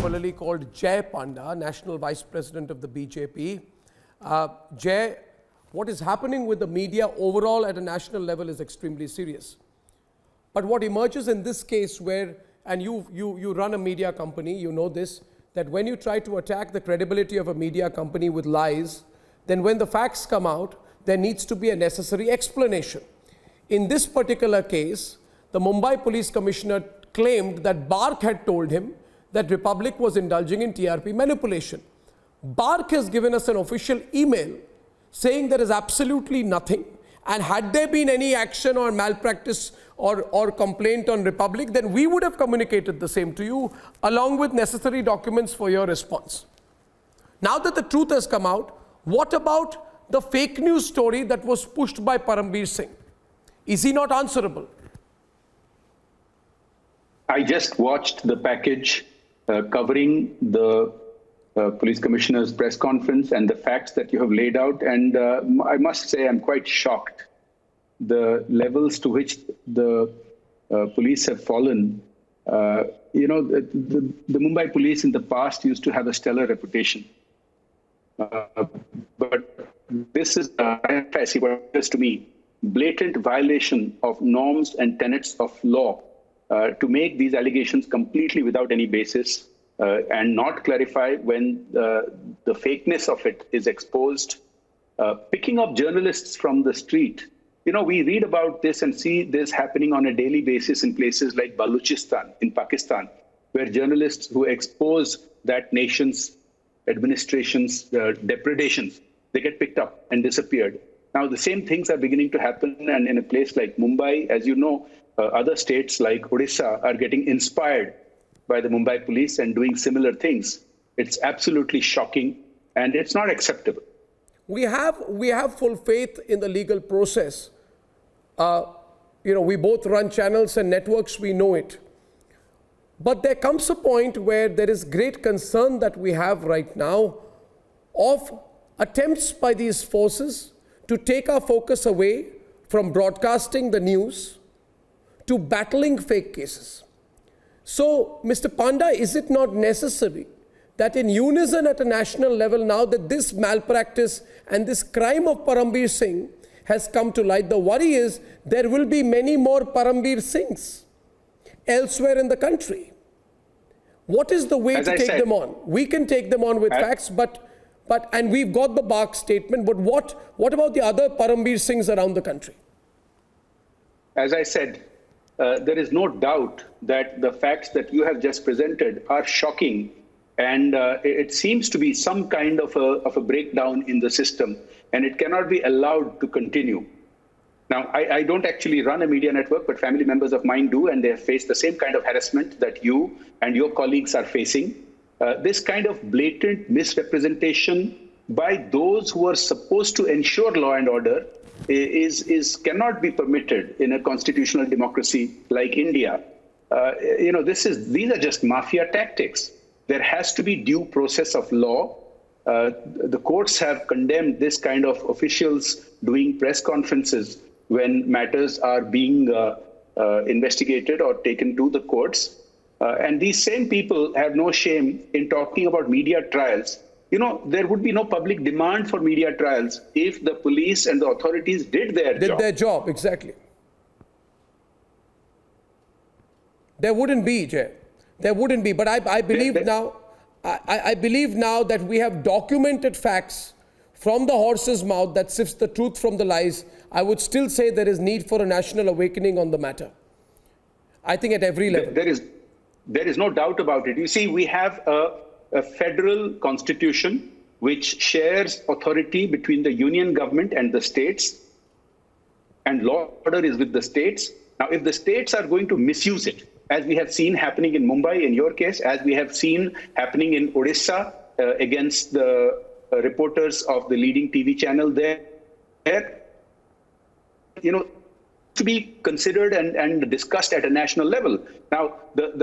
popularly called Jai Panda, National Vice President of the BJP. Jai, what is happening with the media overall at a national level is extremely serious. But what emerges in this case where, and you run a media company, you know this, that when you try to attack the credibility of a media company with lies, then when the facts come out, there needs to be a necessary explanation. In this particular case, the Mumbai Police Commissioner claimed that BARC had told him that Republic was indulging in TRP manipulation. BARC has given us an official email saying there is absolutely nothing, and had there been any action or malpractice or complaint on Republic, then we would have communicated the same to you along with necessary documents for your response. Now that the truth has come out, what about the fake news story that was pushed by Param Singh? Is he not answerable? I just watched the package covering the police commissioner's press conference and the facts that you have laid out, and I must say I'm quite shocked. The levels to which the police have fallen. The Mumbai police in the past used to have a stellar reputation. But this is, I see what it is to me, blatant violation of norms and tenets of law to make these allegations completely without any basis and not clarify when the fakeness of it is exposed. Picking up journalists from the street. We read about this and see this happening on a daily basis in places like Balochistan in Pakistan, where journalists who expose that nation's administration's depredations, they get picked up and disappeared. Now, the same things are beginning to happen, and in a place like Mumbai, as you know, other states like Odisha are getting inspired by the Mumbai police and doing similar things. It's absolutely shocking, and it's not acceptable. We have full faith in the legal process. We both run channels and networks, we know it. But there comes a point where there is great concern that we have right now of attempts by these forces to take our focus away from broadcasting the news to battling fake cases. So, Mr. Panda, is it not necessary that in unison at a national level, now that this malpractice and this crime of Param Singh has come to light, the worry is there will be many more Param Singhs elsewhere in the country. What is the way to take them on? We can take them on with facts, and we've got the BARC statement, but what about the other Param Singhs around the country? As I said, there is no doubt that the facts that you have just presented are shocking, and it seems to be some kind of a breakdown in the system, and it cannot be allowed to continue. Now, I don't actually run a media network, but family members of mine do, and they have faced the same kind of harassment that you and your colleagues are facing. This kind of blatant misrepresentation by those who are supposed to ensure law and order cannot be permitted in a constitutional democracy like India. These are just mafia tactics. There has to be due process of law. The courts have condemned this kind of officials doing press conferences when matters are being investigated or taken to the courts. And these same people have no shame in talking about media trials. There would be no public demand for media trials if the police and the authorities did their job. Exactly. There wouldn't be, Jay. There wouldn't be. But I believe I believe now that we have documented facts from the horse's mouth that sifts the truth from the lies. I would still say there is need for a national awakening on the matter. I think at every level. There is no doubt about it. You see, we have a federal constitution which shares authority between the union government and the states, and law order is with the states. Now, if the states are going to misuse it, as we have seen happening in Mumbai in your case, as we have seen happening in Odisha against the reporters of the leading TV channel there, to be considered and discussed at a national level. Now,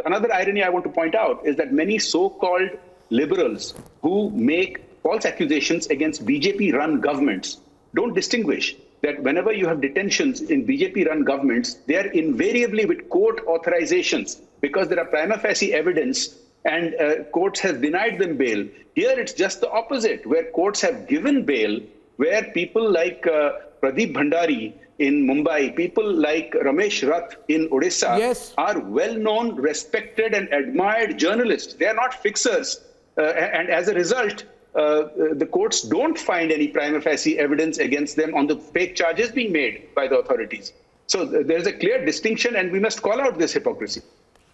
another irony I want to point out is that many so-called liberals who make false accusations against BJP-run governments don't distinguish that whenever you have detentions in BJP-run governments, they are invariably with court authorizations because there are prima facie evidence and courts have denied them bail. Here it's just the opposite, where courts have given bail, where people like Pradeep Bhandari in Mumbai, people like Ramesh Rath in Odisha Yes. are well-known, respected and admired journalists. They are not fixers. And as a result, the courts don't find any prima facie evidence against them on the fake charges being made by the authorities. So there's a clear distinction, and we must call out this hypocrisy.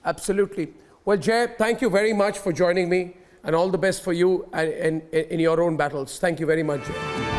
Absolutely. Well, Jay, thank you very much for joining me, and all the best for you and in your own battles. Thank you very much, Jay.